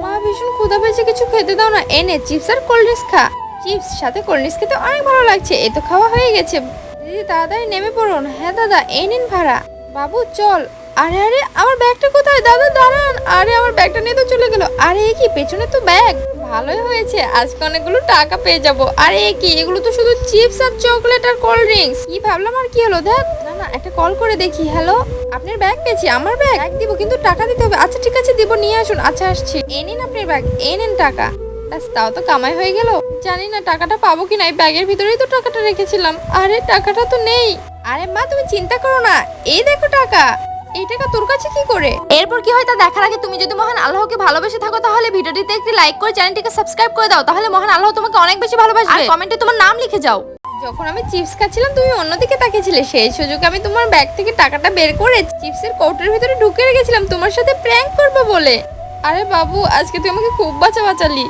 মা ভীষণ ক্ষুধা পেয়েছে, কিছু খেতে দাও না। এনে চিপস আর কোল্ড ড্রিঙ্কস খা। চিপস সাথে কোল্ড ড্রিঙ্কস খেতে অনেক ভালো লাগছে। এ তো খাওয়া হয়ে গেছে। দিদি তাড়াতাড়ি নেমে পড়ুন। হ্যাঁ দাদা, এই নিন ভাড়া। বাবু চল। আরে আরে আমার ব্যাগটা কোথায়? দাদা দাঁড়ান। আরে আমার ব্যাগটা নিয়ে তো চলে গেল। আরে এ কি, পেছনে তো ব্যাগ। ভালোই হয়েছে, আজকে অনেকগুলো টাকা পেয়ে যাব। আরে এ কি, এগুলো তো শুধু চিপস আর চকলেট আর কোল্ড ড্রিঙ্কস। কি ভাবলাম আর কি হলো। দেখ না না, একটা কল করে দেখি। হ্যালো, আপনার ব্যাগ পেয়েছি। আমার ব্যাগ দিব, কিন্তু টাকা দিতে হবে। আচ্ছা ঠিক আছে, দিব, নিয়ে আসুন। আচ্ছা আসছি। এই নিন আপনার ব্যাগ, এই নিন টাকা। ব্যাস, তাও তো কামাই হয়ে গেল। জানি না টাকাটা পাবো কিনা, এই ব্যাগের ভিতরেই তো টাকাটা রেখেছিলাম। আরে টাকাটা তো নেই। আরে মা তুমি চিন্তা করো না, এই দেখো টাকা। এই টাকা তোর কাছে কি করে? এরপর কি হয় তা দেখার আগে তুমি যদি মহান আল্লাহকে ভালোবেসে থাকো তাহলে ভিডিওটিতে একটি লাইক করে চ্যানেলটিকে সাবস্ক্রাইব করে দাও। তাহলে মহান আল্লাহ তোমাকে অনেক বেশি ভালোবাসবে। আর কমেন্টে তোমার নাম লিখে যাও। যখন আমি চিপস খাচ্ছিলাম তুমি অন্যদিকে তাকিয়েছিলে, সেই সুযোগে আমি তোমার ব্যাগ থেকে টাকাটা বের করে চিপসের কৌটোর ভিতরে ঢুকে রেখেছিলাম তোমার সাথে প্র্যাঙ্ক করবো বলে। আরে বাবু, আজকে তুই আমাকে খুব বাঁচালি।